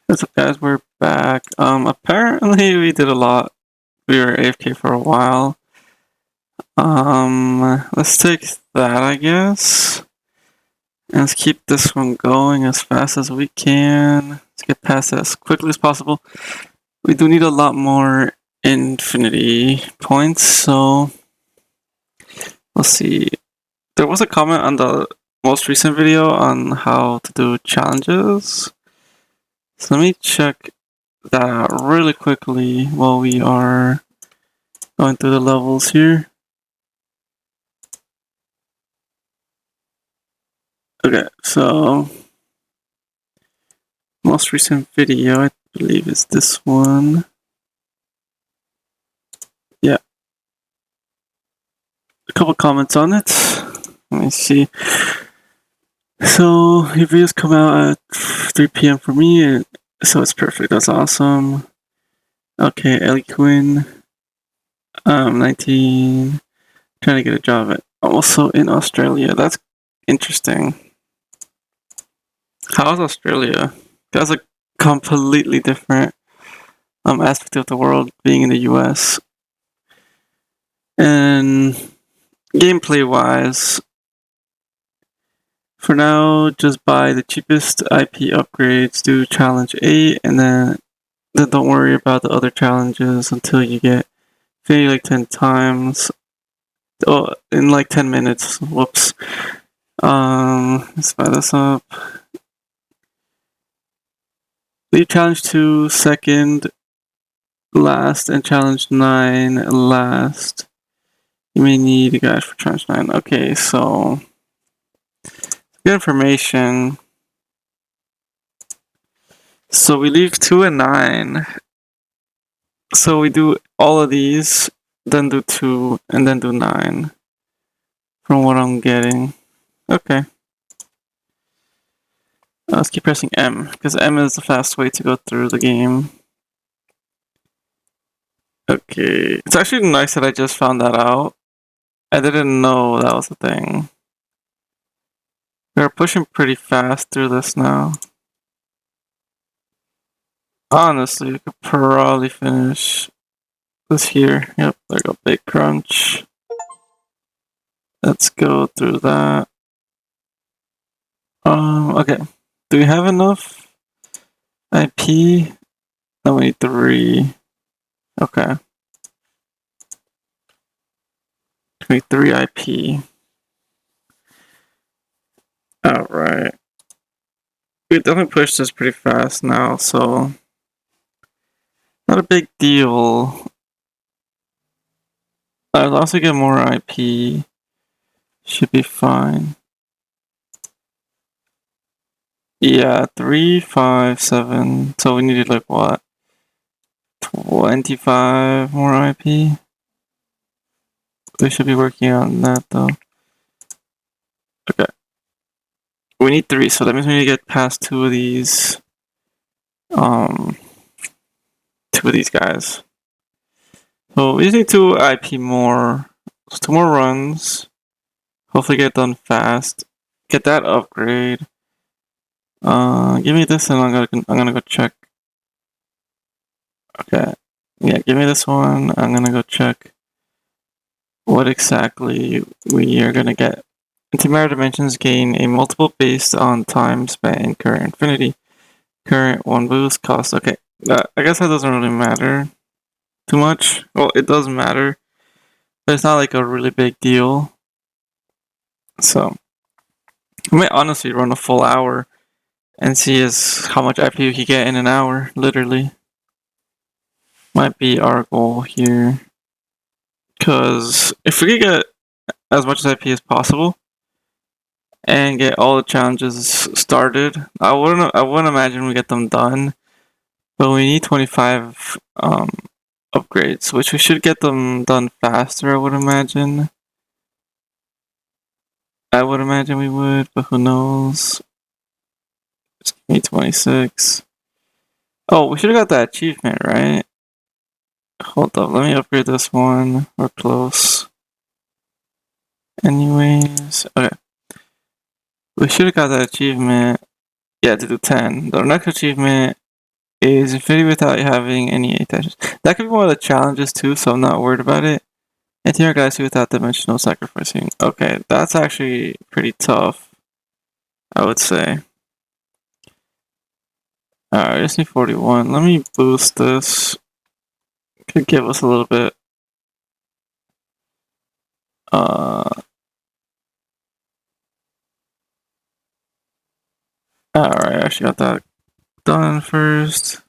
What's up, guys? We're back. Apparently we did a lot. We were AFK for a while. Let's take that, I guess. And let's keep this one going as fast as we can. Let's get past it as quickly as possible. We do need a lot more infinity points, so let's see. There was a comment on the most recent video on how to do challenges. So let me check that out really quickly while we are going through the levels here. Okay, so most recent video, I believe, is this one. Yeah, a couple comments on it. Let me see. So your videos come out at 3 p.m. for me, so it's perfect. That's awesome. Okay, Ellie Quinn, 19, trying to get a job at also in Australia. That's interesting. How's Australia? That's a completely different aspect of the world, being in the US. And gameplay wise, for now, just buy the cheapest IP upgrades, do challenge 8, and then don't worry about the other challenges until you get Infinity like 10 times. Oh, in like 10 minutes. Whoops. Let's buy this up. Leave challenge 2 second, last, and challenge 9 last. You may need a guide for challenge 9. Okay, so good information. So we leave 2 and 9. So we do all of these, then do 2, and then do 9. From what I'm getting. Okay. Let's keep pressing M, because M is the fast way to go through the game. Okay. It's actually nice that I just found that out. I didn't know that was a thing. We're pushing pretty fast through this now. Honestly, we could probably finish this here. Yep, there go, big crunch. Let's go through that. Okay. Do we have enough IP? No, we need 3. Okay. We need 3 IP. Alright. We definitely pushed this pretty fast now, so not a big deal. I'll also get more IP. Should be fine. Yeah, 3, 5, 7. So we needed like what? 25 more IP? We should be working on that though. Okay. We need 3, so that means we need to get past 2 of these. 2 of these guys. So we just need 2 IP more. So 2 more runs. Hopefully get done fast. Get that upgrade. Give me this and I'm gonna go check. Okay. Yeah, give me this one. I'm gonna go check what exactly we are gonna get. Antimatter Dimensions gain a multiple based on time span current infinity. Current 1 boost cost. Okay. I guess that doesn't really matter too much. Well, it does matter, but it's not like a really big deal. So I might honestly run a full hour and see how much IP we can get in an hour, literally. Might be our goal here. Because if we could get as much IP as possible and get all the challenges started, I wouldn't imagine we get them done. But we need 25 upgrades, which we should get them done faster, I would imagine. I would imagine we would, but who knows? Just give me 26. Oh, we should have got that achievement, right? Hold up, let me upgrade this one. We're close. Anyways, okay. We should have got that achievement. Yeah, to do 10. The next achievement is infinity without having any attention. That could be one of the challenges too, so I'm not worried about it. Anti-hero galaxy without dimensional sacrificing. Okay, that's actually pretty tough, I would say. Alright, I just need 41. Let me boost this. Could give us a little bit. Alright, I actually got that done first.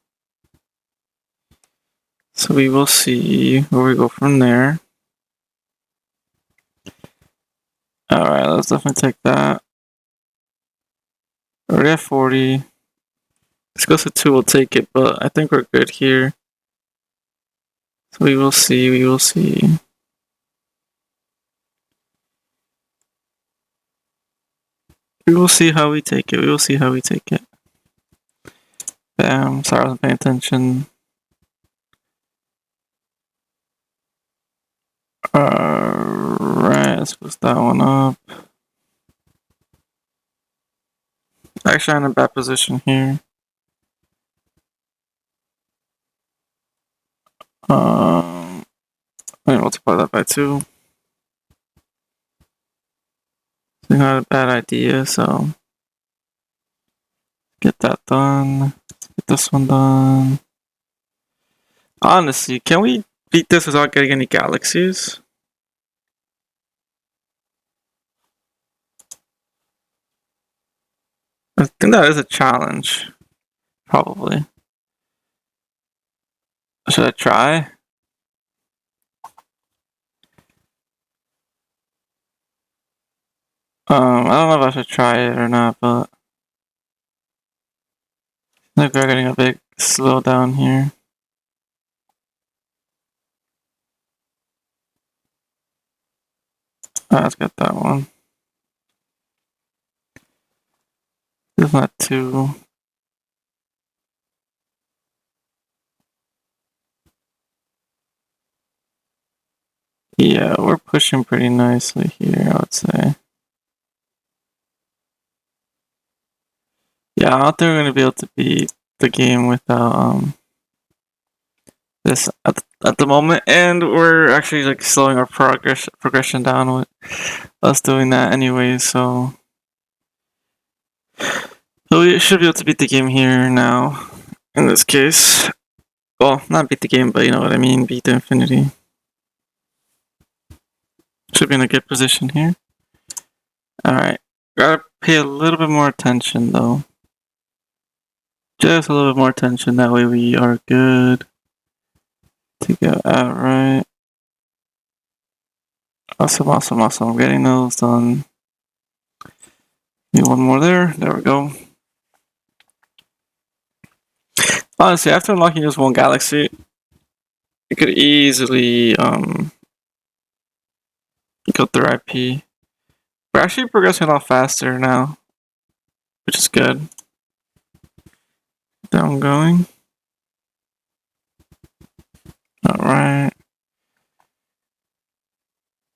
So we will see where we go from there. Alright, let's definitely take that. Already at 40. This goes to 2, we'll take it, but I think we're good here. So we will see, we will see. We will see how we take it, we will see how we take it. Bam, sorry I wasn't paying attention. Alright, let's boost that one up. Actually, I'm in a bad position here. Let me multiply that by 2. It's not a bad idea, so get that done. Let's get this one done. Honestly, can we beat this without getting any galaxies? I think that is a challenge. Probably. Should I try? I don't know if I should try it or not, but I think we're getting a big slowdown here. Let's get that one. It's not too. Yeah, we're pushing pretty nicely here, I would say. Yeah, I don't think we're gonna be able to beat the game without this at the moment, and we're actually like slowing our progression down with us doing that anyway. So we should be able to beat the game here now. In this case, well, not beat the game, but you know what I mean, beat the infinity. Should be in a good position here. Alright. Gotta pay a little bit more attention though. Just a little bit more attention, that way we are good to go outright. Awesome, awesome, awesome. I'm getting those done. Need one more there. There we go. Honestly, after unlocking just one galaxy, you could easily go through IP. We're actually progressing a lot faster now, which is good. Down going. Alright.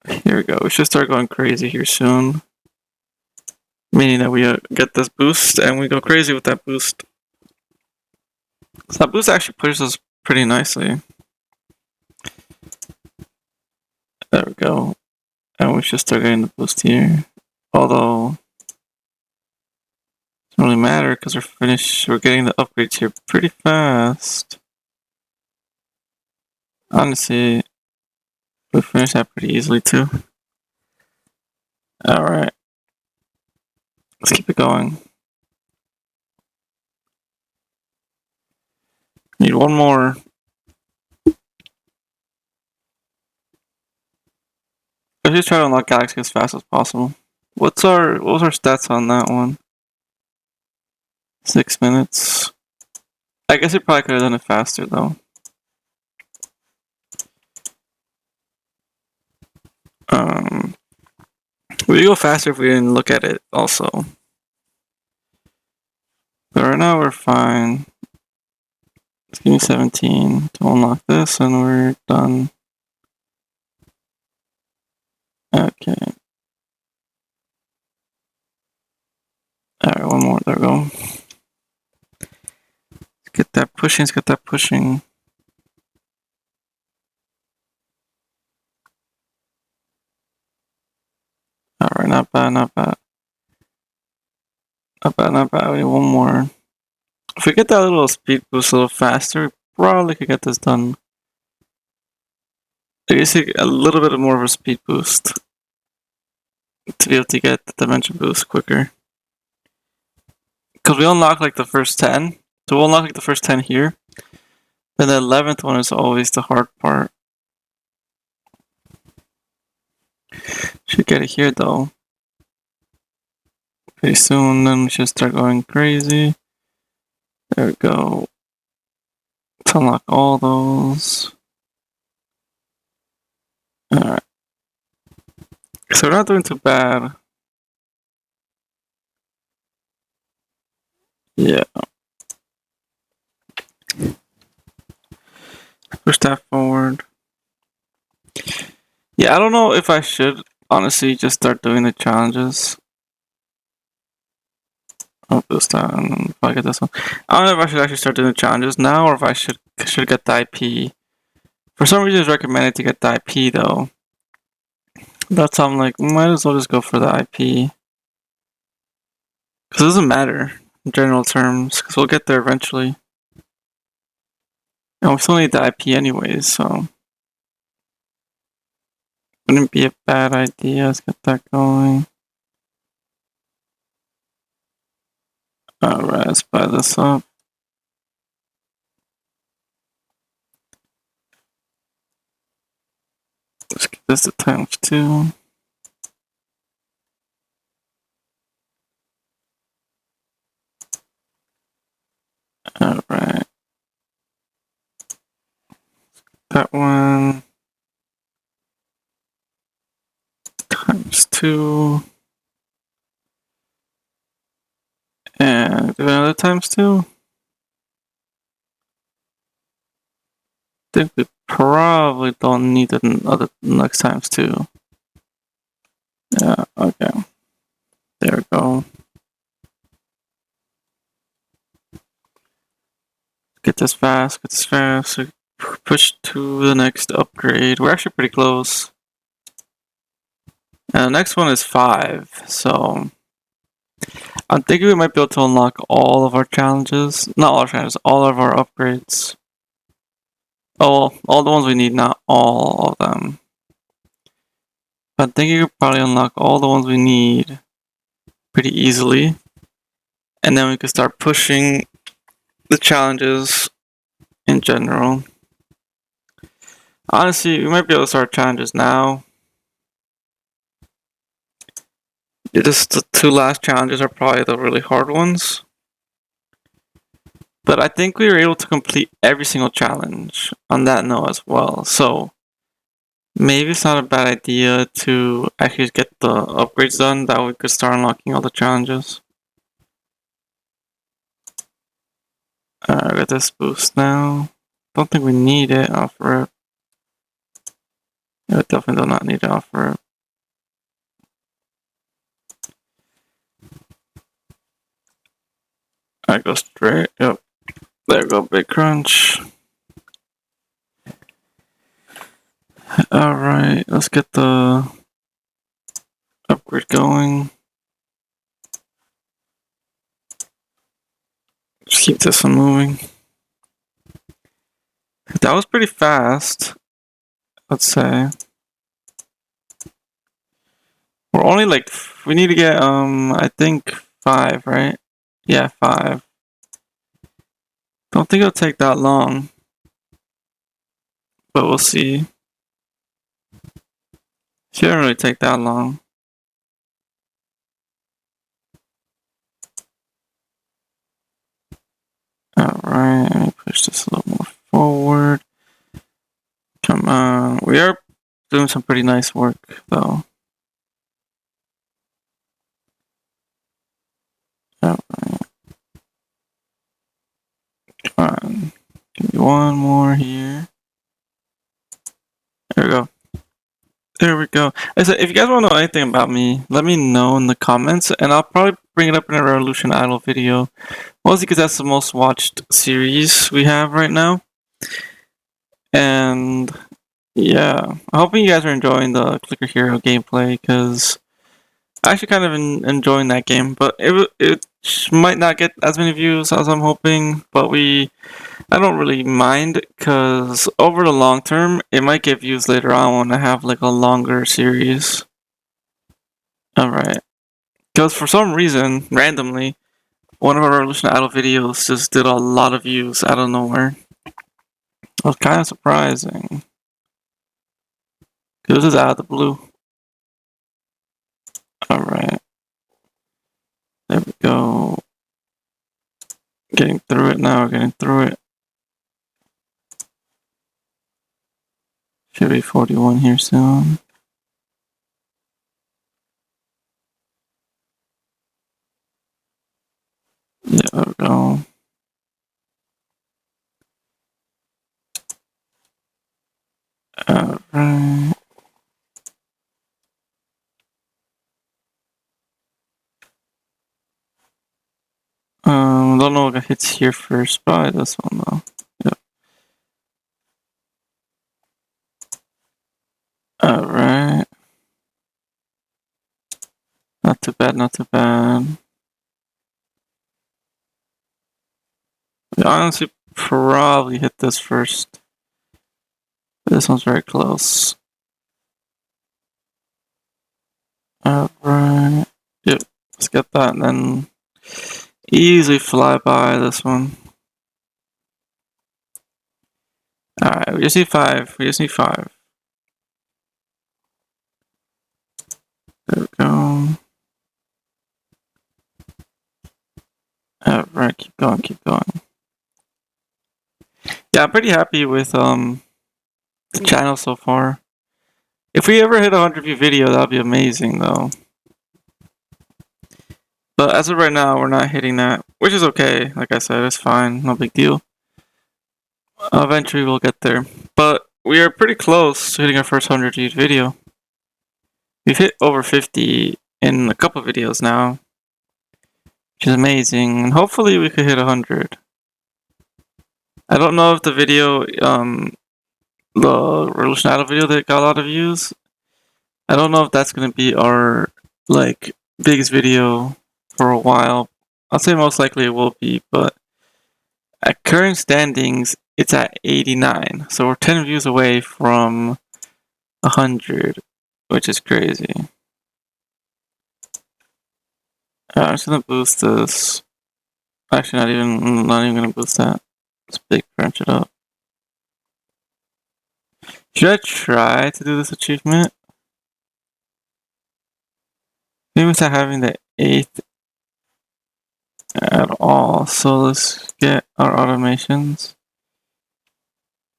Here we go. We should start going crazy here soon. Meaning that we get this boost and we go crazy with that boost. So that boost actually pushes us pretty nicely. There we go. And we should start getting the boost here. Although it doesn't really matter because we're finished. We're getting the upgrades here pretty fast. Honestly, we finished that pretty easily too. Alright. Let's keep it going. Need one more. Let's just try to unlock Galaxy as fast as possible. What was our stats on that one? 6 minutes. I guess we probably could have done it faster though. We would go faster if we didn't look at it also. But right now we're fine. Let's give me 17 to unlock this and we're done. Okay. Alright, one more. There we go. Get that pushing, let's get that pushing. Alright, not bad, not bad. Not bad, not bad. We need one more. If we get that little speed boost a little faster, we probably could get this done. I guess a little bit more of a speed boost to be able to get the dimension boost quicker. Because we unlock like the first 10. So we'll unlock like the first 10 here. Then the 11th one is always the hard part. Should get it here though. Pretty soon, then we should start going crazy. There we go. Let's unlock all those. Alright. So we're not doing too bad. Yeah. Push that forward. Yeah, I don't know if I should honestly just start doing the challenges. I'll boost that and if I get this one. I don't know if I should actually start doing the challenges now or if I should get the IP. For some reason it's recommended to get the IP though. That's how I'm like, might as well just go for the IP. Because it doesn't matter in general terms, because we'll get there eventually. And we still need the IP anyways, so wouldn't be a bad idea. Let's get that going. Alright, let's buy this up. Let's get this to ×2. Alright. That one. ×2. And do another ×2. I think we probably don't need another next ×2. Yeah, okay. There we go. Get this fast, get this fast. So push to the next upgrade. We're actually pretty close. And the next one is 5, so I'm thinking we might be able to unlock all of our challenges. Not all our challenges, all of our upgrades. Oh, well, all the ones we need, not all of them. But I think you could probably unlock all the ones we need pretty easily. And then we could start pushing the challenges in general. Honestly, we might be able to start challenges now. Just the 2 last challenges are probably the really hard ones. But I think we were able to complete every single challenge on that note as well. So maybe it's not a bad idea to actually get the upgrades done. That way we could start unlocking all the challenges. I got this boost now. Don't think we need it. Offer it. Yeah, definitely do not need to offer it. I go straight. Yep. There we go, big crunch. Alright, let's get the upgrade going. Just keep this one moving. That was pretty fast, let's say. We're only like, we need to get, I think 5, right? Yeah, 5. Don't think it'll take that long. But we'll see. Shouldn't really take that long. Alright, let me push this a little more forward. Come on. We are doing some pretty nice work, though. Alright. Come on. Give me one more here. There we go. There we go. I said, if you guys want to know anything about me, let me know in the comments, and I'll probably bring it up in a Revolution Idol video, mostly because that's the most watched series we have right now. And yeah, I'm hoping you guys are enjoying the Clicker Hero gameplay, because I actually kind of enjoying that game, but it might not get as many views as I'm hoping, but I don't really mind, because over the long term, it might get views later on when I have like a longer series. Alright. Because for some reason, randomly, one of our Revolution Idol videos just did a lot of views out of nowhere. It was kind of surprising. It was just out of the blue. Alright. There we go. Getting through it now, getting through it. Should be 41 here soon. Yeah, there we go. Alright. Don't know what hits here first. Probably this one though. Yep. Alright. Not too bad, not too bad. We honestly probably hit this first. This one's very close. Alright. Yep. Let's get that and then easily fly by this one. Alright, we just need 5. We just need 5. There we go. Alright, keep going, keep going. Yeah, I'm pretty happy with the channel so far. If we ever hit a 100 view video, that'd be amazing though. But as of right now, we're not hitting that, which is okay. Like I said, it's fine, no big deal. Eventually we'll get there. But we are pretty close to hitting our first 100 viewed video. We've hit over 50 in a couple videos now, which is amazing. And hopefully we could hit 100. I don't know if the video, the Revolution Idol video that got a lot of views, I don't know if that's gonna be our like biggest video for a while. I'll say most likely it will be, but at current standings, it's at 89. So we're 10 views away from 100, which is crazy. I'm just gonna boost this. Actually, not even gonna boost that. Let's big crunch it up. Should I try to do this achievement? Maybe without having the 8th at all. So let's get our automations.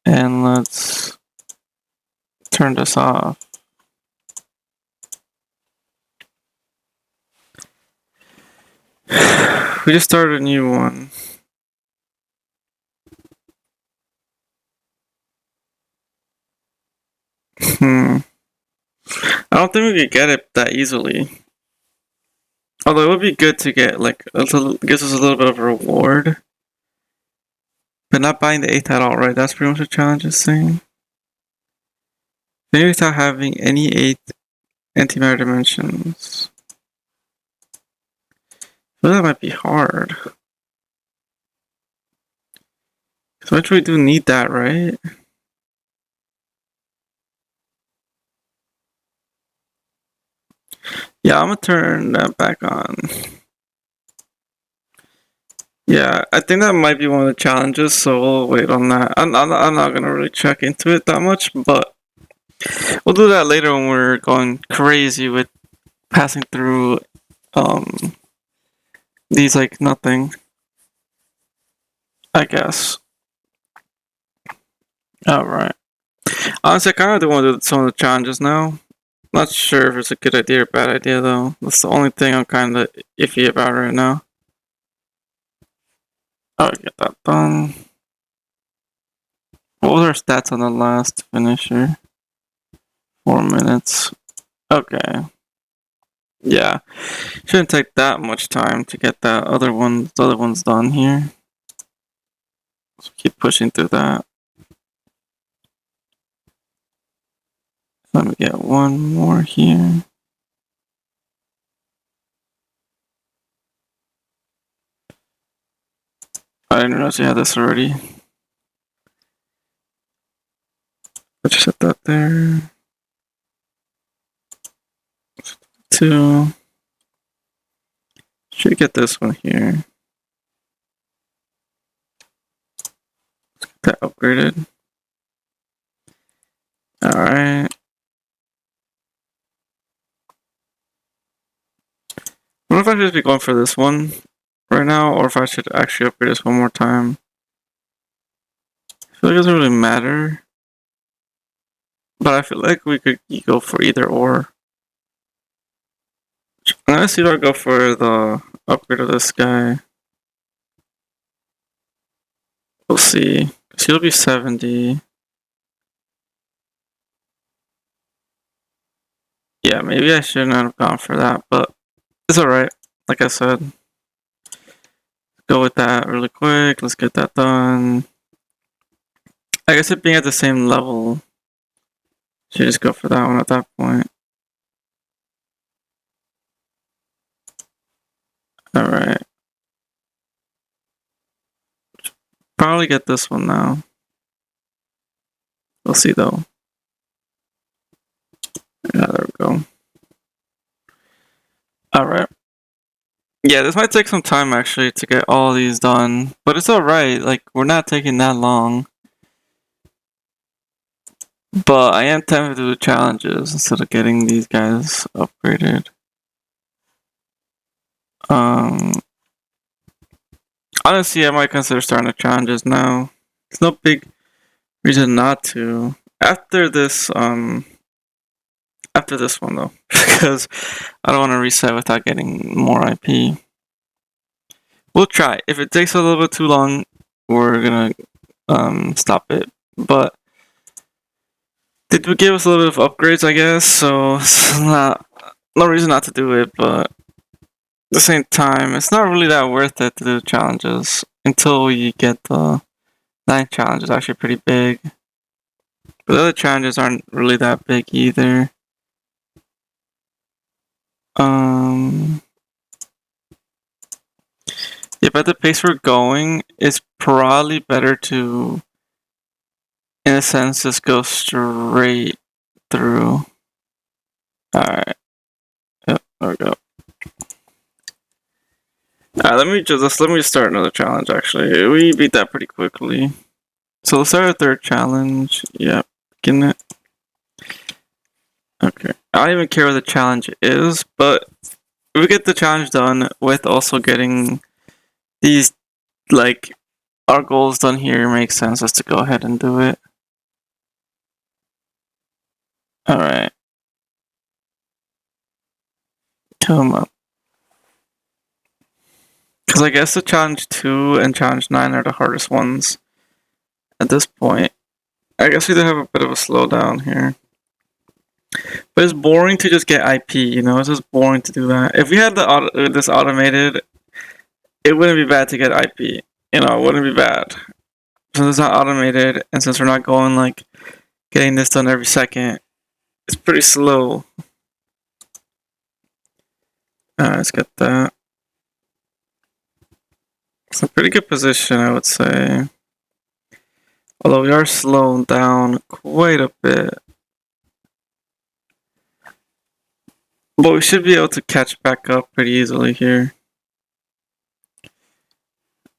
And let's turn this off. We just started a new one. I don't think we could get it that easily. Although it would be good to get like gives us a little bit of a reward. But not buying the 8th at all, right? That's pretty much the challenge is saying. Maybe without having any 8th Antimatter Dimensions. So that might be hard. So actually we do need that, right? Yeah, I'm gonna turn that back on. Yeah, I think that might be one of the challenges, so we'll wait on that. I'm not gonna really check into it that much, but we'll do that later when we're going crazy with passing through these like nothing, I guess. Alright. Honestly, I kind of do want to do some of the challenges now. Not sure if it's a good idea or bad idea though. That's the only thing I'm kind of iffy about right now. Alright, get that done. What was our stats on the last finisher? 4 minutes. Okay. Yeah, shouldn't take that much time to get the other ones done here. So keep pushing through that. Let me get one more here. I didn't realize you had this already. Let's set that there. 2. Should get this one here. Let's get that upgraded. Alright. I wonder if I should just be going for this one right now, or if I should actually upgrade this one more time. I feel like it doesn't really matter. But I feel like we could go for either or. I'm gonna see if I go for the upgrade of this guy. We'll see. Because he'll be 70. Yeah, maybe I shouldn't have gone for that, but it's alright. Like I said. Go with that really quick. Let's get that done. I guess it being at the same level. Should just go for that one at that point. Alright. Probably get this one now. We'll see though. Yeah, there we go. Alright. Yeah, this might take some time actually to get all these done. But it's alright, like we're not taking that long. But I am tempted to do the challenges instead of getting these guys upgraded. Honestly, I might consider starting the challenges now. There's no big reason not to. After this one though, because I don't want to reset without getting more IP. We'll try. If it takes a little bit too long, we're gonna stop it. But they do give us a little bit of upgrades, I guess. So it's no reason not to do it. But at the same time, it's not really that worth it to do the challenges until we get the 9 challenges. Actually, pretty big. But the other challenges aren't really that big either. Yeah, but the pace we're going, it's probably better to, in a sense, just go straight through. Alright. Yep, there we go. Alright, let me just start another challenge actually. We beat that pretty quickly. So let's start a third challenge. Yep, getting it. Okay. I don't even care what the challenge is, but if we get the challenge done with also getting these, like, our goals done here, makes sense just to go ahead and do it. Alright. Come on. Because I guess the challenge 2 and challenge 9 are the hardest ones at this point. I guess we do have a bit of a slowdown here. But it's boring to just get IP, you know? It's just boring to do that. If we had this automated, it wouldn't be bad to get IP. You know, it wouldn't be bad. Since it's not automated, and since we're not going, like, getting this done every second, it's pretty slow. Let's get that. It's a pretty good position, I would say. Although we are slowing down quite a bit. But we should be able to catch back up pretty easily here.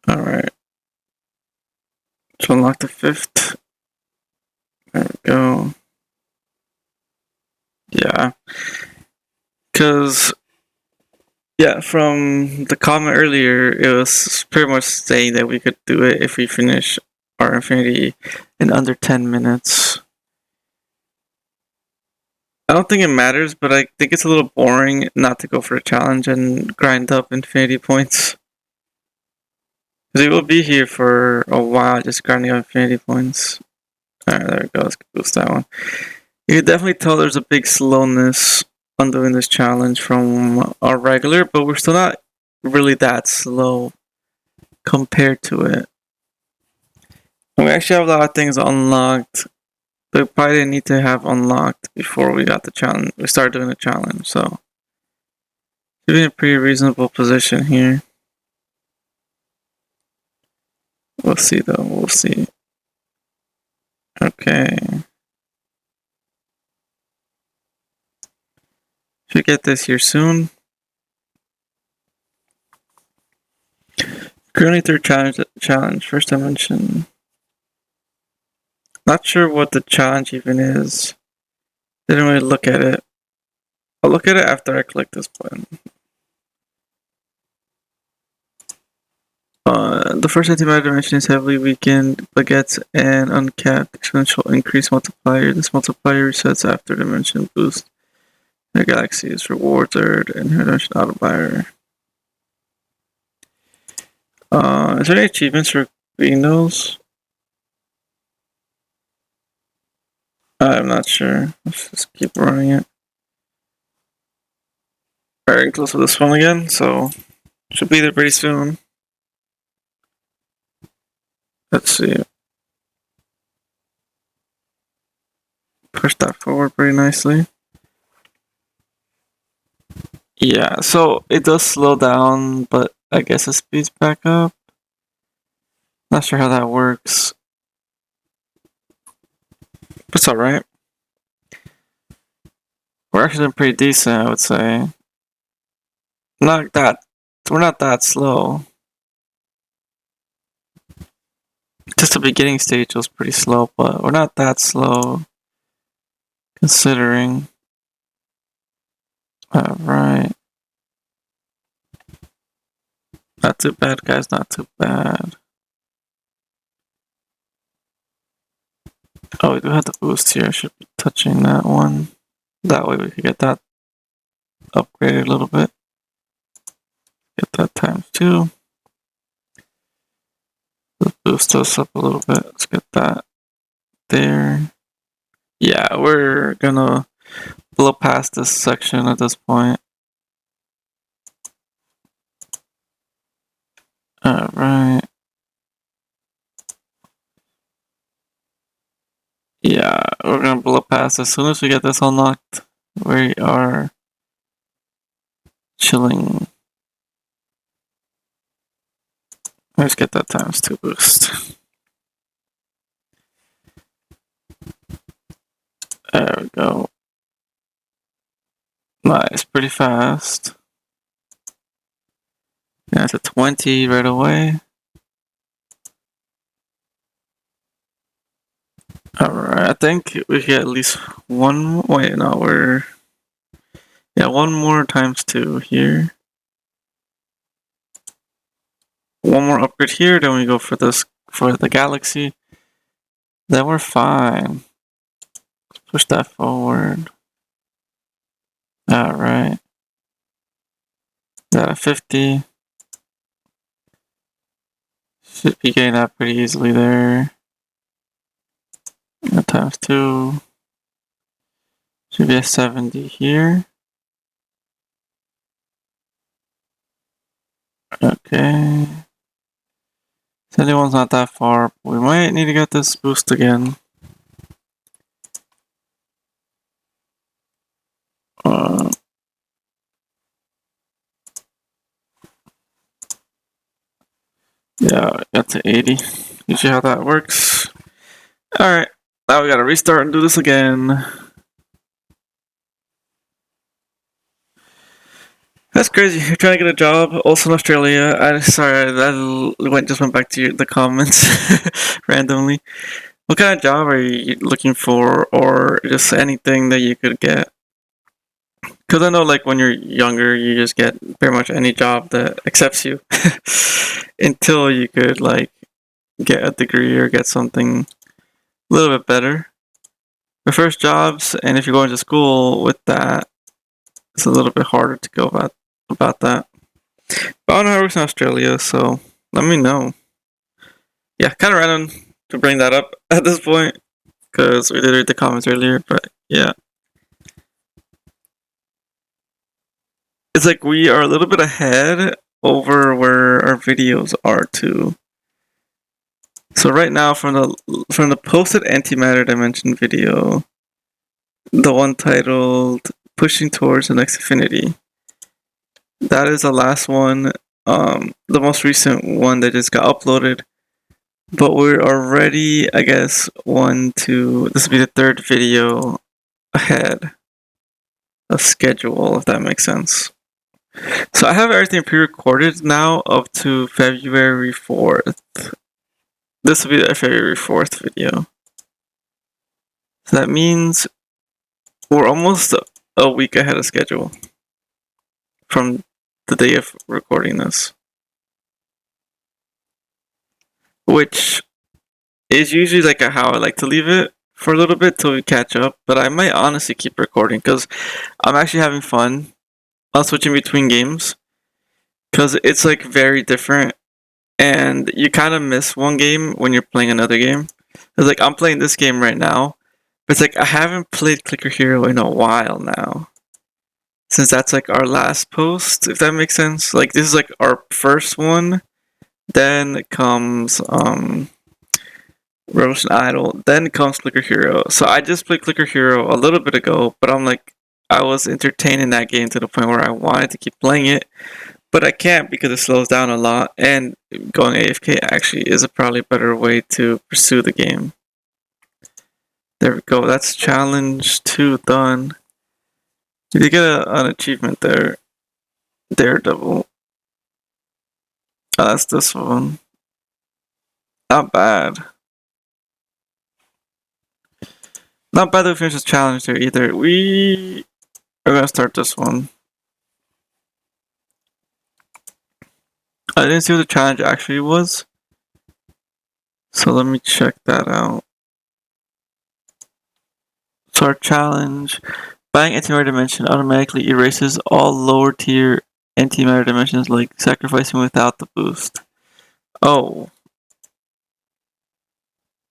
Alright. Let's unlock the 5th. There we go. Yeah. Because, yeah, from the comment earlier, it was pretty much saying that we could do it if we finish our Infinity in under 10 minutes. I don't think it matters, but I think it's a little boring not to go for a challenge and grind up Infinity points. Because we will be here for a while just grinding up Infinity points. Alright, there we go. Let's boost that one. You can definitely tell there's a big slowness on doing this challenge from our regular, but we're still not really that slow compared to it. And we actually have a lot of things unlocked that we probably didn't need to have unlocked before we got the challenge. We started doing the challenge, so we're in a pretty reasonable position here. We'll see though. We'll see. Okay. Should get this here soon. Currently third challenge. First dimension. Not sure what the challenge even is. Didn't really look at it. I'll look at it after I click this button. The first antimatter dimension is heavily weakened, but gets an uncapped exponential increase multiplier. This multiplier resets after dimension boost. The galaxy is rewarded and her dimension autobuyer. Is there any achievements for being those? I'm not sure. Let's just keep running it. Very close to this one again, so should be there pretty soon. Let's see. Push that forward pretty nicely. Yeah, so it does slow down, but I guess it speeds back up. Not sure how that works. But it's alright. We're actually doing pretty decent, I would say. We're not that slow. Just the beginning stage was pretty slow, but we're not that slow considering. Alright. Not too bad, guys, not too bad. Oh, we do have the boost here. I should be touching that one. That way we could get that upgraded a little bit. Get that times 2. Let's boost us up a little bit. Let's get that there. Yeah, we're gonna blow past this section at this point. Alright. Yeah, we're gonna blow past as soon as we get this unlocked. We are chilling. Let's get that times 2 boost. There we go. Nice, pretty fast. That's a 20 right away. Alright, I think we get at least one. Wait, no, one more times 2 here. One more upgrade here, then we go for the galaxy. Then we're fine. Let's push that forward. Alright. Got a 50. Should be getting that pretty easily there. Times 2. Should be a 70 here. Okay. 71's not that far. We might need to get this boost again. Yeah, got to 80. Usually how that works. Alright, now we gotta restart and do this again. That's crazy. You're trying to get a job, also in Australia. Sorry, that just went back to the comments randomly. What kind of job are you looking for, or just anything that you could get? Because I know, like, when you're younger, you just get pretty much any job that accepts you until you could, like, get a degree or get something a little bit better. The first jobs, and if you're going to school with that, it's a little bit harder to go about that. But I don't know how it works in Australia, so let me know. Yeah, kind of random to bring that up at this point, because we did read the comments earlier, but yeah. it's like we are a little bit ahead over where our videos are too. So right now, from the posted Antimatter Dimension video, the one titled "Pushing Towards the Next Infinity," that is the last one, the most recent one that just got uploaded. But we're already, I guess, this will be the third video ahead of schedule, if that makes sense. So I have everything pre-recorded now up to February 4th. This will be the February 4th video. So that means we're almost a week ahead of schedule from the day of recording this. Which is usually like how I like to leave it for a little bit till we catch up. But I might honestly keep recording because I'm actually having fun on switching between games. Because it's like very different. And you kind of miss one game when you're playing another game. It's like I'm playing this game right now. But it's like I haven't played Clicker Hero in a while now. Since that's like our last post, if that makes sense. Like this is like our first one. Then comes Revolution Idol. Then comes Clicker Hero. So I just played Clicker Hero a little bit ago, but I'm like I was entertained in that game to the point where I wanted to keep playing it. But I can't because it slows down a lot, and going AFK actually is a probably better way to pursue the game. There we go, that's challenge 2 done. Did you get an achievement there? Daredevil. Oh, that's this one. Not bad. Not bad that we finished this challenge there either. We are gonna start this one. I didn't see what the challenge actually was. So let me check that out. So our challenge, buying Antimatter Dimension automatically erases all lower tier Antimatter Dimensions, like sacrificing without the boost. Oh.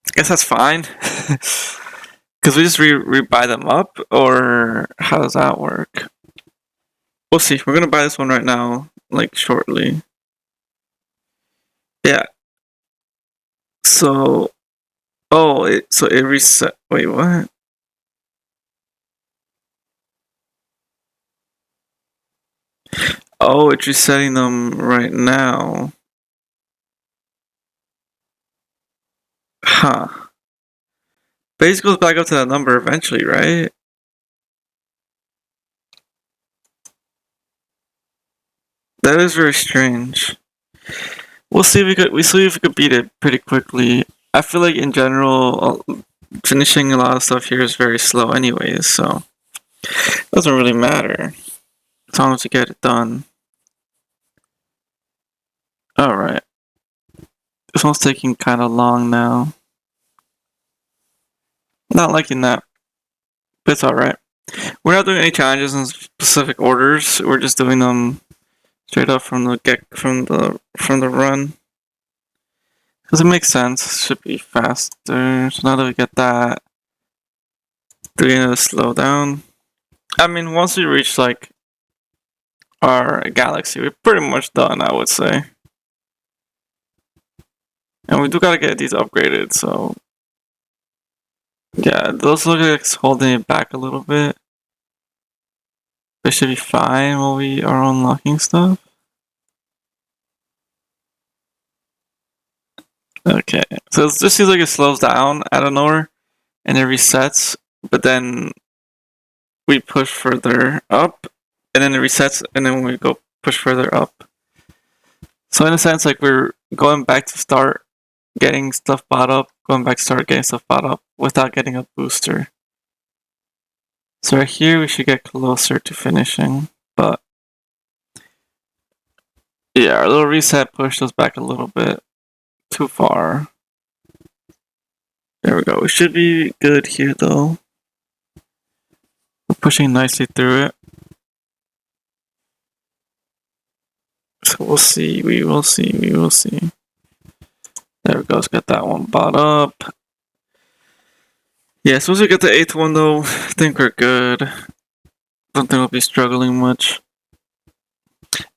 I guess that's fine. Because we just re-buy them up, or how does that work? We'll see. We're gonna buy this one right now, like shortly. Yeah. So, so it reset. Wait, what? Oh, it's resetting them right now. Huh. Base goes back up to that number eventually, right? That is very strange. We'll see if we could beat it pretty quickly. I feel like in general, finishing a lot of stuff here is very slow anyways, so it doesn't really matter as long as you get it done. Alright. This one's taking kind of long now. Not liking that, but it's alright. We're not doing any challenges in specific orders. We're just doing them straight up from the run. Because it makes sense. It should be faster. So now that we get that, do we need to slow down? I mean, once we reach like our galaxy, we're pretty much done, I would say. And we do gotta get these upgraded, so yeah, those look like it's holding it back a little bit. They should be fine while we are unlocking stuff. Okay, so it just seems like it slows down out of nowhere and it resets, but then we push further up and then it resets and then we go push further up. So in a sense, like we're going back to start getting stuff bought up, going back to start getting stuff bought up without getting a booster. So right here we should get closer to finishing, but yeah, our little reset pushed us back a little bit too far. There we go. We should be good here though. We're pushing nicely through it. So we'll see, we will see. There we go, let's get that one bought up. Yeah, as soon as we get the 8th one though, I think we're good. Don't think we'll be struggling much.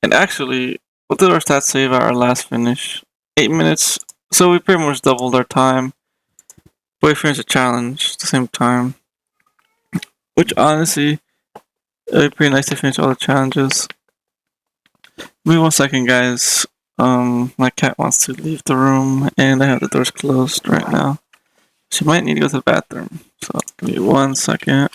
And actually, what did our stats say about our last finish? 8 minutes. So we pretty much doubled our time. But we finished the challenge at the same time. Which honestly, it'd be pretty nice to finish all the challenges. Give me 1 second, guys. My cat wants to leave the room, and I have the doors closed right now. She might need to go to the bathroom. So give me 1 second.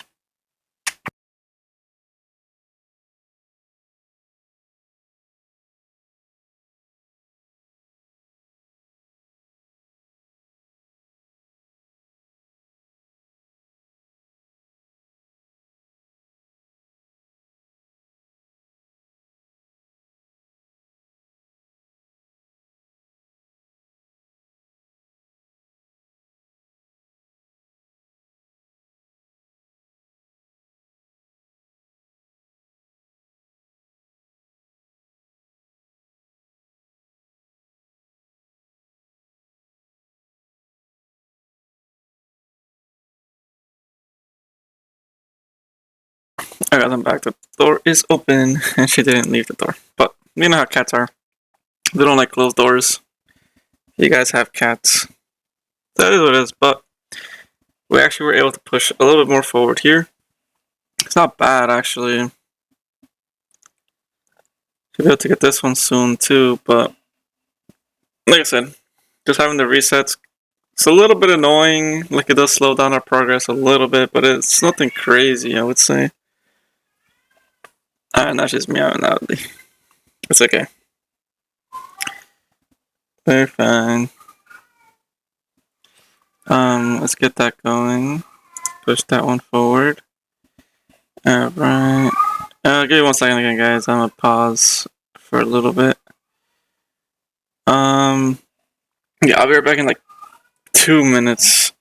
I got them back. The door is open, and she didn't leave the door. But you know how cats are. They don't like closed doors. You guys have cats. That is what it is. But we actually were able to push a little bit more forward here. It's not bad, actually. Should be able to get this one soon, too. But like I said, just having the resets, it's a little bit annoying. Like, it does slow down our progress a little bit, but it's nothing crazy, I would say. And that's just meowing loudly. It's okay. Very fine. Let's get that going. Push that one forward. Alright. Give me 1 second again, guys. I'm gonna pause for a little bit. Yeah, I'll be right back in like 2 minutes.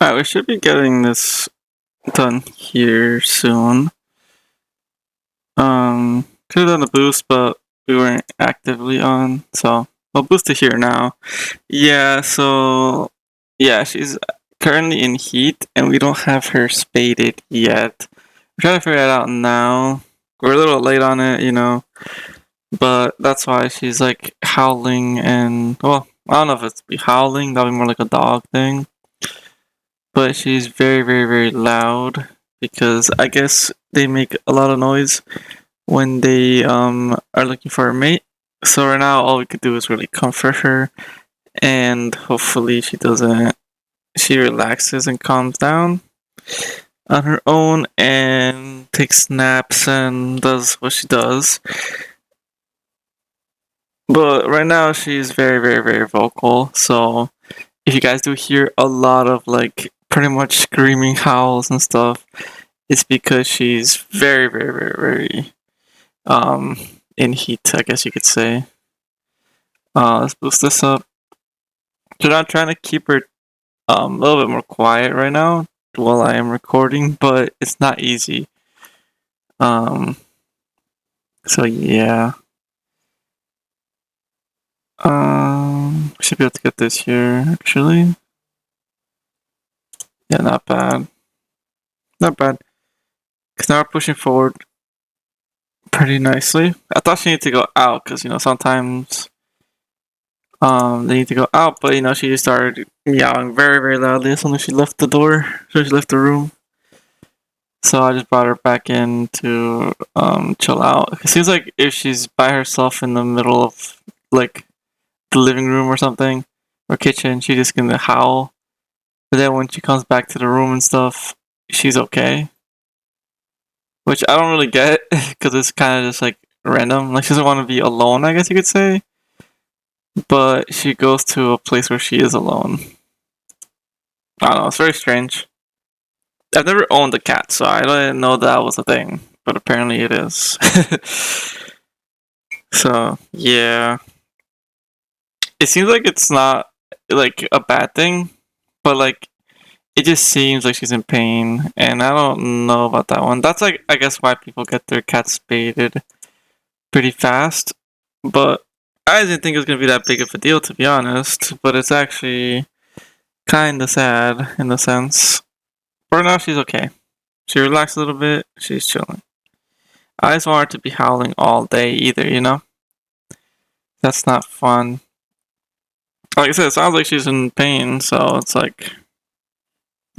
Alright, we should be getting this done here soon. Could have done the boost, but we weren't actively on, so I'll boost it here now. Yeah, so yeah, she's currently in heat, and we don't have her spaded yet. We're trying to figure that out now. We're a little late on it, you know, but that's why she's like howling, and well, I don't know if it's be howling. That'll be more like a dog thing. But she's very, very, very loud because I guess they make a lot of noise when they are looking for a mate. So right now, all we could do is really comfort her, and hopefully she relaxes and calms down on her own and takes naps and does what she does. But right now, she's very, very, very vocal. So if you guys do hear a lot of like pretty much screaming howls and stuff, it's because she's very, very, very, very in heat, I guess you could say. Let's boost this up. So I'm trying to keep her a little bit more quiet right now while I am recording, but it's not easy. So yeah. Should be able to get this here actually. Yeah, not bad. Not bad. Cause now we're pushing forward pretty nicely. I thought she needed to go out because you know sometimes they need to go out, but you know she just started meowing very, very loudly as soon as she left the door. So she left the room. So I just brought her back in to chill out. It seems like if she's by herself in the middle of like the living room or something or kitchen, she's just gonna howl. But then when she comes back to the room and stuff, she's okay. Which I don't really get, because it's kind of just like random. Like, she doesn't want to be alone, I guess you could say. But she goes to a place where she is alone. I don't know, it's very strange. I've never owned a cat, so I didn't know that was a thing. But apparently it is. So, yeah. It seems like it's not, like, a bad thing. But, like, it just seems like she's in pain. And I don't know about that one. That's, like, I guess why people get their cats spaded pretty fast. But I didn't think it was going to be that big of a deal, to be honest. But it's actually kind of sad, in a sense. For now, she's okay. She relaxed a little bit. She's chilling. I just want her to be howling all day either, you know? That's not fun. Like I said, it sounds like she's in pain, so it's like,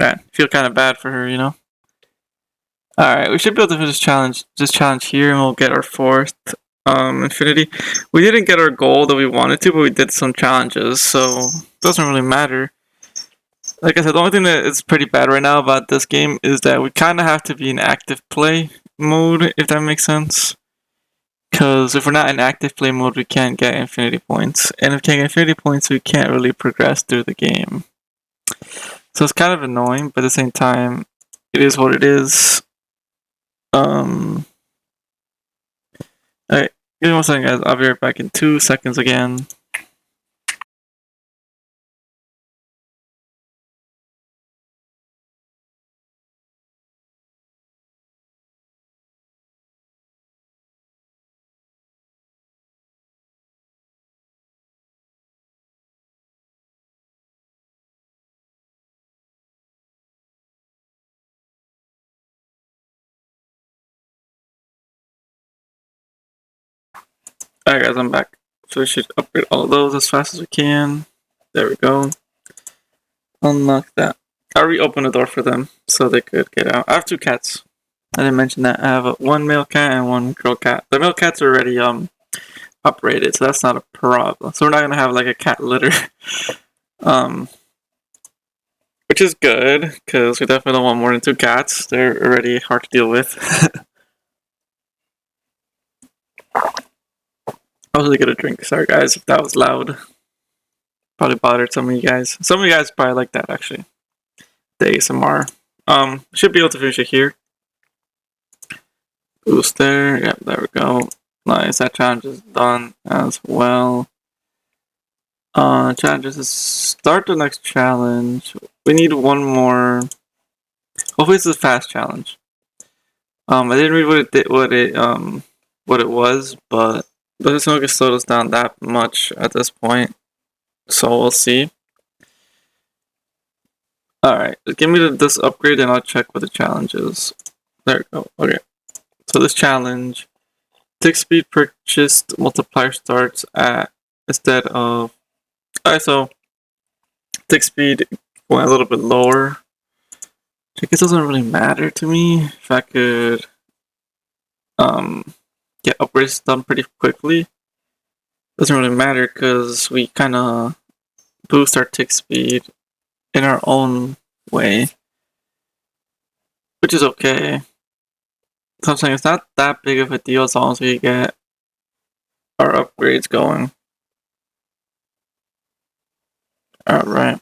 man, I feel kind of bad for her, you know? Alright, we should be able to finish this challenge here, and we'll get our 4th infinity. We didn't get our goal that we wanted to, but we did some challenges, so it doesn't really matter. Like I said, the only thing that is pretty bad right now about this game is that we kind of have to be in active play mode, if that makes sense. Because if we're not in active play mode, we can't get infinity points. And if we can't get infinity points, we can't really progress through the game. So it's kind of annoying, but at the same time, it is what it is. Alright, give me 1 second, guys. I'll be right back in 2 seconds again. Alright, guys, I'm back. So we should upgrade all of those as fast as we can. There we go. Unlock that. I'll reopen the door for them so they could get out. I have 2 cats. I didn't mention that. I have 1 male cat and 1 girl cat. The male cats are already uprated, so that's not a problem. So we're not gonna have like a cat litter. Which is good, because we definitely don't want more than 2 cats. They're already hard to deal with. I was gonna get a drink. Sorry guys if that was loud. Probably bothered some of you guys. Some of you guys probably like that actually. The ASMR. Should be able to finish it here. Boost there. Yep, there we go. Nice, that challenge is done as well. Challenges to start the next challenge. We need 1 more. Hopefully it's a fast challenge. I didn't read what it was, but doesn't look like it slowed us down that much at this point. So we'll see. Alright, give me this upgrade and I'll check what the challenge is. There we go. Okay. So this challenge, tick speed purchased multiplier starts at instead of. Alright, so tick speed went a little bit lower. I guess it doesn't really matter to me if I could get upgrades done pretty quickly. Doesn't really matter because we kind of boost our tick speed in our own way, which is okay. So I'm saying it's not that big of a deal as long as we get our upgrades going. Alright.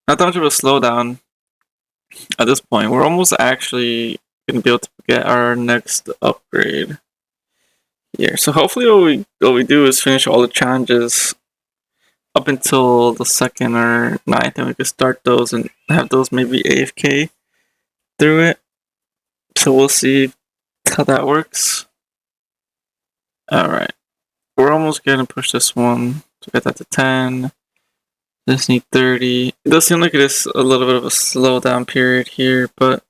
Not that much of a slowdown at this point. We're almost actually going to be able to get our next upgrade here. So hopefully what we do is finish all the challenges up until the 2nd or 9th, and we can start those and have those maybe AFK through it. So we'll see how that works. Alright. We're almost gonna push this one to get that to 10. Just need 30. It does seem like it is a little bit of a slowdown period here, but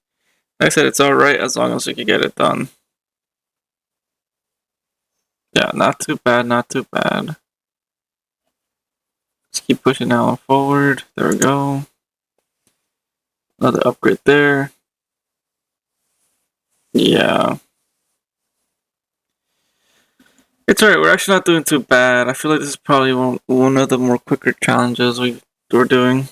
like I said, it's alright as long as we can get it done. Yeah, not too bad, not too bad. Just keep pushing now forward. There we go. Another upgrade there. Yeah. It's alright, we're actually not doing too bad. I feel like this is probably one of the more quicker challenges we're doing.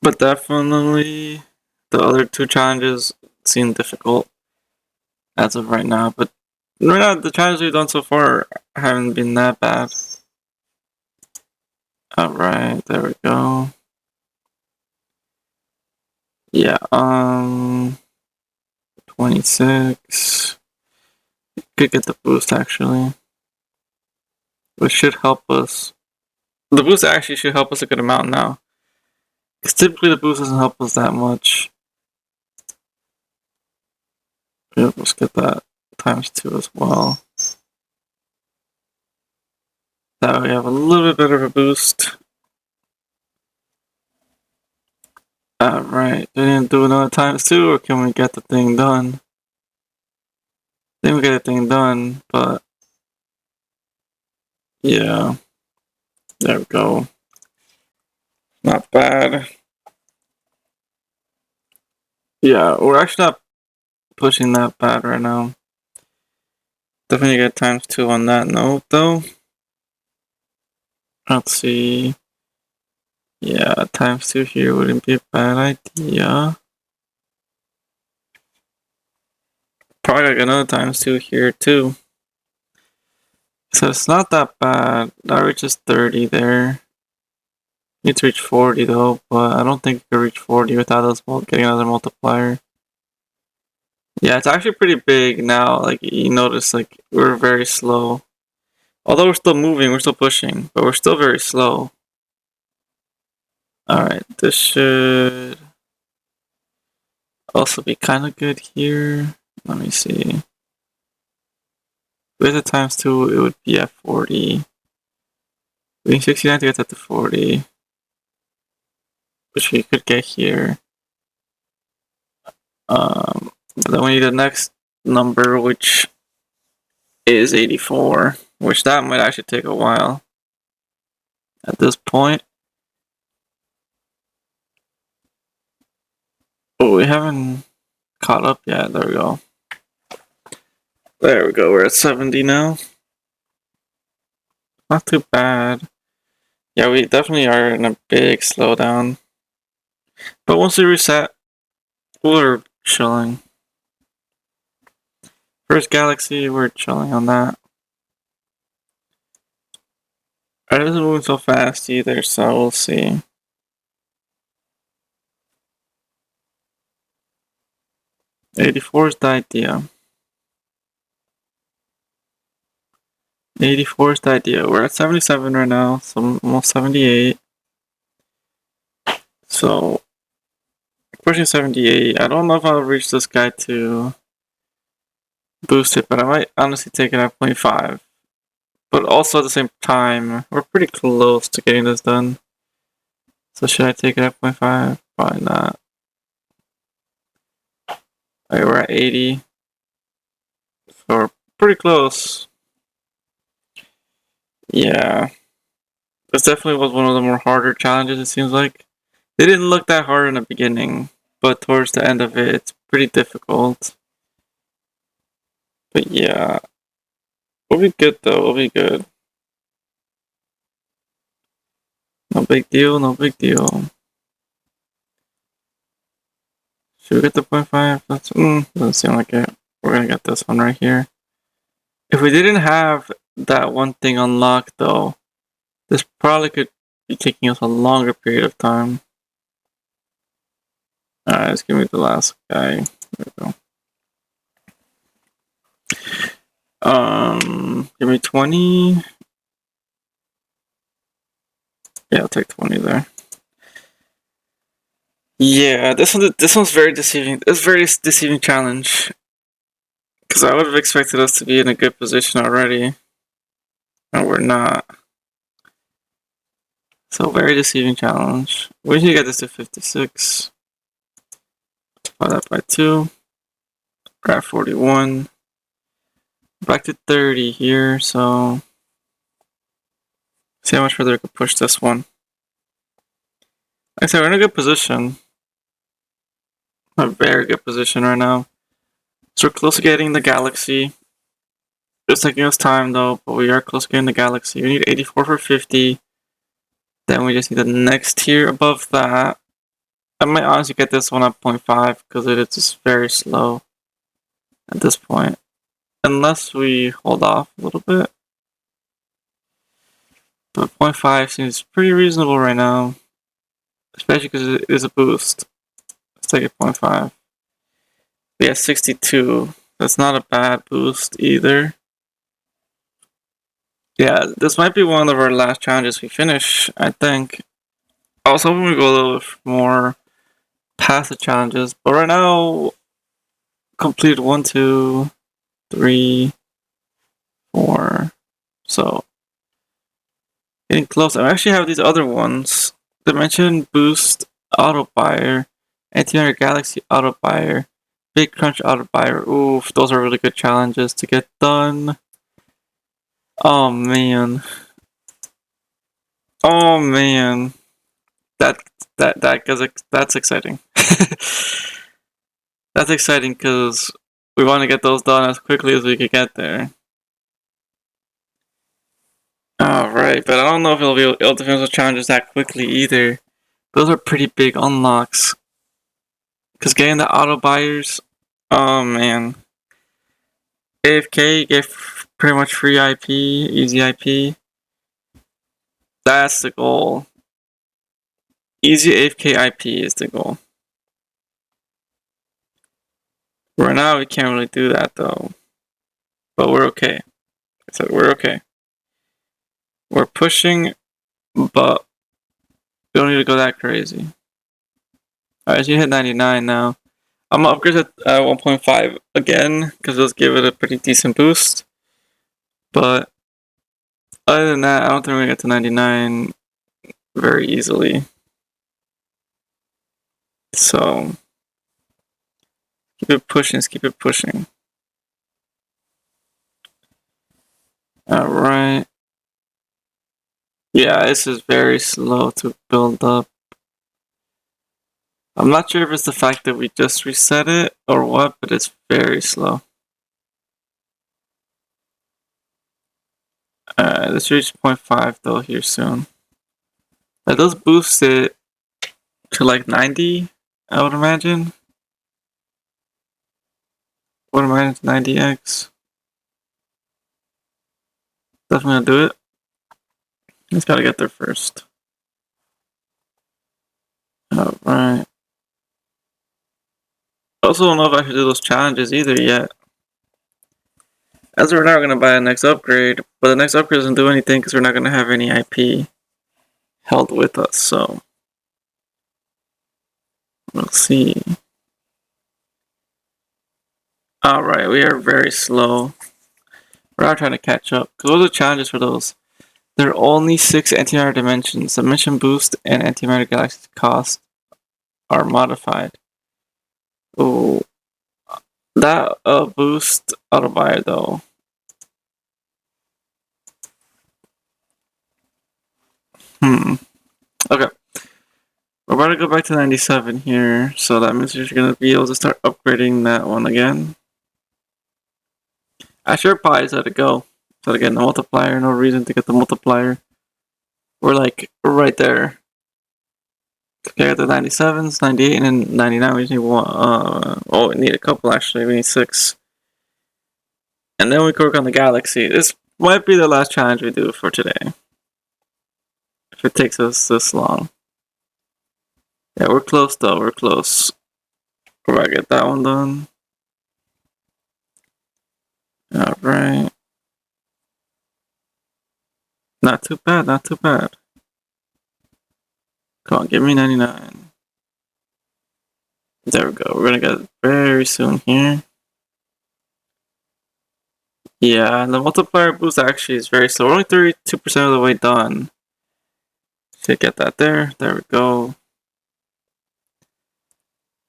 But definitely the other two challenges seem difficult as of right now. But right now, the challenges we've done so far haven't been that bad. Alright, there we go. Yeah, 26. Could get the boost actually, which should help us. The boost actually should help us a good amount now. Because typically the boost doesn't help us that much. Yep, let's get that ×2 as well. That way we have a little bit better of a boost. Alright, didn't do another ×2, or can we get the thing done? I think we get the thing done, but yeah. There we go. Not bad. Yeah, we're actually not pushing that bad right now. Definitely get ×2 on that note though. Let's see. Yeah, ×2 here wouldn't be a bad idea. Probably like another ×2 here too. So it's not that bad. That reaches 30 there. Need to reach 40 though, but I don't think we can reach 40 without us getting another multiplier. Yeah, it's actually pretty big now. Like, you notice, like, we're very slow. Although we're still moving, we're still pushing, but we're still very slow. Alright, this should also be kind of good here. Let me see. With the ×2, it would be at 40. We need 69 to get that to 40. Which we could get here. Then we need the next number, which is 84. Which that might actually take a while. At this point. Oh, we haven't caught up yet. There we go. There we go. We're at 70 now. Not too bad. Yeah, we definitely are in a big slowdown. But once we reset, we're chilling. First galaxy, we're chilling on that. It isn't moving so fast either, so we'll see. '84 is the idea. 84 is the idea. We're at 77 right now, so almost 78. So, pushing 78. I don't know if I'll reach this guy to boost it, but I might honestly take it at 0.5. But also at the same time, we're pretty close to getting this done. So should I take it at 0.5? Probably not. Alright, we're at 80. So we're pretty close. Yeah. This definitely was one of the more harder challenges, it seems like. They didn't look that hard in the beginning, but towards the end of it, it's pretty difficult. But yeah. We'll be good though, we'll be good. No big deal, no big deal. Should we get the 0.5? That's, doesn't seem like it. We're gonna get this one right here. If we didn't have that one thing unlocked though, this probably could be taking us a longer period of time. Alright, let's give me the last guy. There we go. Give me 20. Yeah, I'll take 20 there. Yeah, this one's very deceiving. It's a very deceiving challenge. Because I would have expected us to be in a good position already. And we're not. So, very deceiving challenge. We need to get this to 56. Multiply that by 2. We're at 41. Back to 30 here, so... See how much further I could push this one. Like I said, we're in a good position. A very good position right now. So we're close to getting the galaxy. It's taking us time though, but we are close to getting the galaxy. We need 84 for 50. Then we just need the next tier above that. I might honestly get this one at 0.5 because it is just very slow at this point. Unless we hold off a little bit. But 0.5 seems pretty reasonable right now. Especially because it is a boost. Let's take it 0.5. Yeah, 62. That's not a bad boost either. Yeah, this might be one of our last challenges we finish, I think. I was hoping we go a little bit more past the challenges, but right now, completed 1, 2, 3, 4. So, getting close. I actually have these other ones. Dimension Boost Auto Buyer, Antimatter Galaxy Auto Buyer, Big Crunch Auto Buyer. Oof, those are really good challenges to get done. Oh man. Oh man. That's exciting. That's exciting because we want to get those done as quickly as we can get there. Alright, but I don't know if it'll be able to finish those challenges that quickly either. Those are pretty big unlocks. Because getting the auto buyers, oh man. AFK, get pretty much free IP, easy IP. That's the goal. Easy AFK IP is the goal. Right now, we can't really do that though. But we're okay. So we're okay. We're pushing, but we don't need to go that crazy. Alright, so you hit 99 now. I'm gonna upgrade at 1.5 again, because it'll give it a pretty decent boost. But other than that, I don't think we're gonna get to 99 very easily. So keep it pushing, keep it pushing. Alright. Yeah, this is very slow to build up. I'm not sure if it's the fact that we just reset it or what, but it's very slow. Let's reach 0.5 though here soon. That does boost it to like 90, I would imagine. I would imagine it's 90x. Definitely gonna do it. Just gotta get there first. Alright. I also don't know if I should do those challenges either yet. As we're not gonna buy the next upgrade, but the next upgrade doesn't do anything because we're not gonna have any IP held with us, so we'll see. Alright, we are very slow. We're not trying to catch up. Because what are the challenges for those? There are only 6 Antimatter Dimensions. Dimension Boost and Antimatter Galaxy cost are modified. Oh, that boost auto buyer though. Okay. We're about to go back to 97 here, so that means you're gonna be able to start upgrading that one again. I sure probably just had to go. So to get the multiplier, no reason to get the multiplier. We're like right there. Okay, the 97s, 98, and then 99. We just need one. We need a couple actually. We need 6. And then we can work on the galaxy. This might be the last challenge we do for today. If it takes us this long. Yeah, we're close though. We're close. We're about to get that one done. Alright. Not too bad, not too bad. Come on, give me 99. There we go. We're gonna get it very soon here. Yeah, and the multiplier boost actually is very slow. We're only 32% of the way done. To get that there. There we go.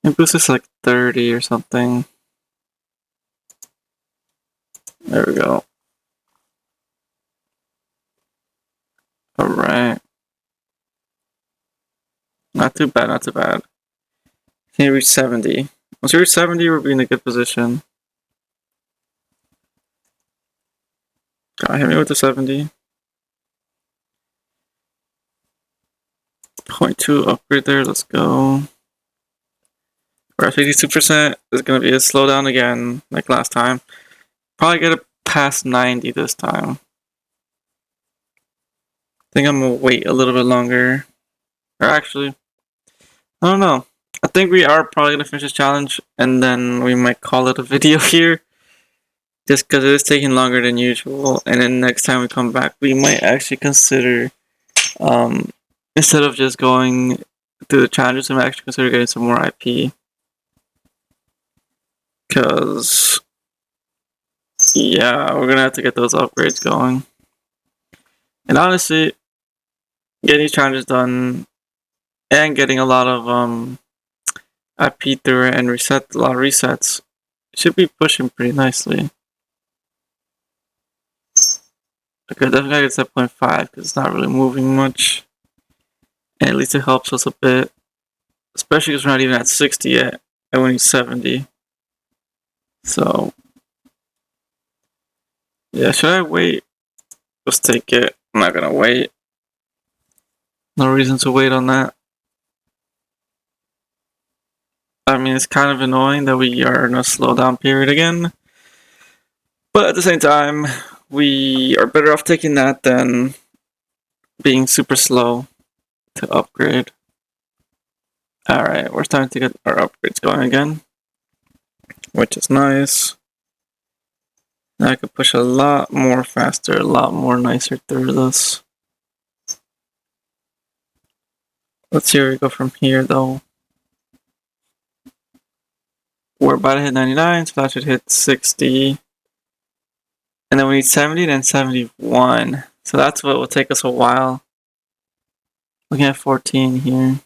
And boost is like 30 or something. There we go. Alright. Not too bad, not too bad. Can you reach 70? Once we reach 70, we'll be in a good position. God, hit me with the 70. 0.2 upgrade there, let's go. We're at 52%. There's gonna be a slowdown again, like last time. Probably get it past 90 this time. I think I'm gonna wait a little bit longer. Or actually, I don't know. I think we are probably gonna finish this challenge, and then we might call it a video here. Just because it is taking longer than usual, and then next time we come back, we might actually consider, instead of just going through the challenges, we might actually consider getting some more IP. Because, yeah, we're gonna have to get those upgrades going. And honestly, getting these challenges done and getting a lot of IP through it and a lot of resets should be pushing pretty nicely. Okay, definitely gotta get to 0.5 because it's not really moving much. And at least it helps us a bit. Especially because we're not even at 60 yet. And we need 70. So, yeah, should I wait? Let's take it. I'm not gonna wait. No reason to wait on that. I mean, it's kind of annoying that we are in a slowdown period again. But at the same time, we are better off taking that than being super slow to upgrade. Alright, we're starting to get our upgrades going again, which is nice. Now I can push a lot more faster, a lot more nicer through this. Let's see where we go from here though. We're about to hit 99, so that should hit 60. And then we need 70, then 71. So that's what will take us a while. Looking at 14 here.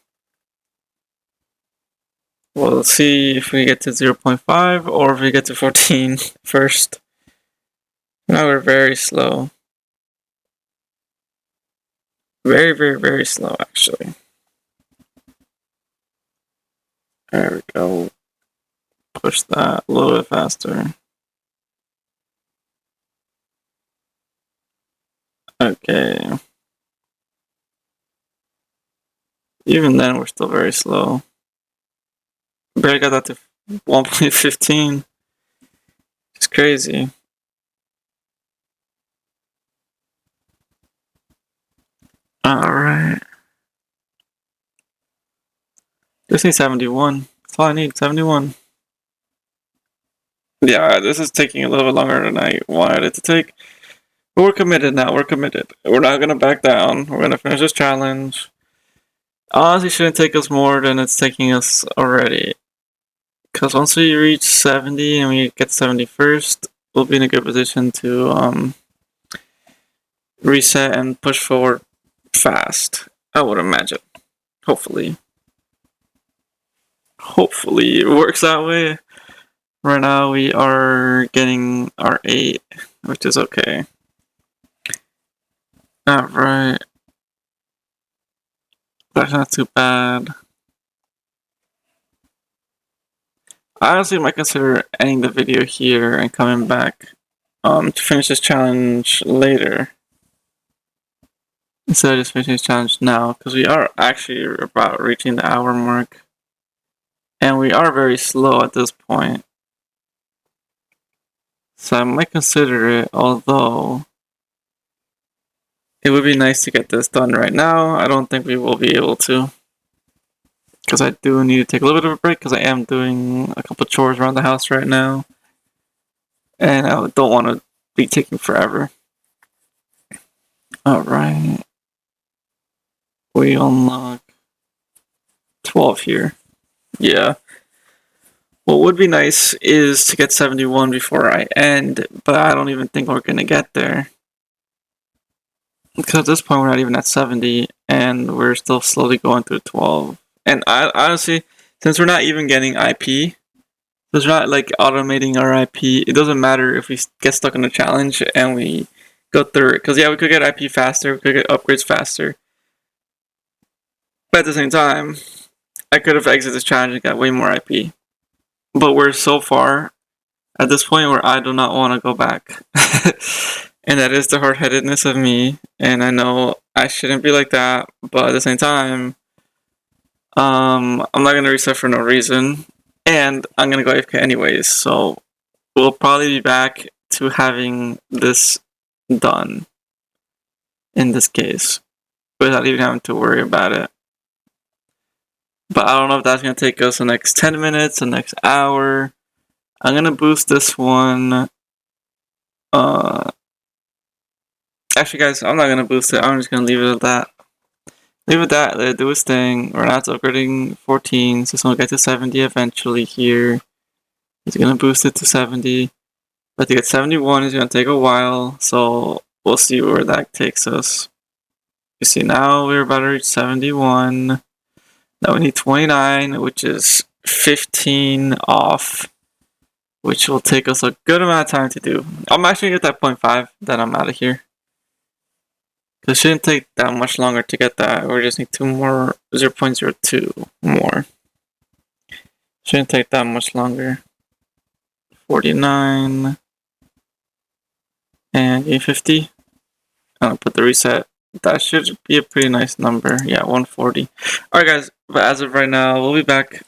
We'll see if we get to 0.5 or if we get to 14 first. Now we're very slow. Very, very, very slow actually. There we go. Push that a little bit faster. Okay. Even then, we're still very slow. Barely got that to 1.15. It's crazy. Alright. Just need 71. That's all I need, 71. Yeah, this is taking a little bit longer than I wanted it to take. But we're committed now, we're committed. We're not gonna back down. We're gonna finish this challenge. Honestly, shouldn't take us more than it's taking us already. Because once we reach 70 and we get 71st, we'll be in a good position to reset and push forward fast. I would imagine. Hopefully. Hopefully it works that way. Right now we are getting our 8, which is okay. Alright. That's not too bad. I honestly might consider ending the video here and coming back to finish this challenge later. Instead of just finishing this challenge now, because we are actually about reaching the hour mark. And we are very slow at this point. So I might consider it, although it would be nice to get this done right now. I don't think we will be able to. Because I do need to take a little bit of a break because I am doing a couple chores around the house right now. And I don't want to be taking forever. Alright. We unlock 12 here. Yeah. What would be nice is to get 71 before I end, but I don't even think we're going to get there. Because at this point we're not even at 70, and we're still slowly going through 12. And I honestly, since we're not even getting IP, since we're not like automating our IP, it doesn't matter if we get stuck in a challenge and we go through it. Because yeah, we could get IP faster, we could get upgrades faster. But at the same time, I could have exited this challenge and got way more IP. But we're so far at this point where I do not want to go back. And that is the hard-headedness of me. And I know I shouldn't be like that. But at the same time, I'm not going to reset for no reason. And I'm gonna go AFK anyways, so we'll probably be back to having this done in this case without even having to worry about it. But I don't know if that's gonna take us the next 10 minutes, the next hour. I'm gonna boost this one. Actually, guys, I'm not gonna boost it. I'm just gonna leave it at that. Leave it at that. Let it do its thing. We're not upgrading 14, so it's gonna get to 70 eventually here. It's gonna boost it to 70. But to get 71 is gonna take a while, so we'll see where that takes us. You see, now we're about to reach 71. Now we need 29, which is 15 off, which will take us a good amount of time to do. I'm actually gonna get that 0.5, then I'm out of here. It shouldn't take that much longer to get that. We just need 2 more, 0.02 more. Shouldn't take that much longer. 49 and 850. I'm gonna put the reset. That should be a pretty nice number. Yeah, 140. Alright guys, but as of right now, we'll be back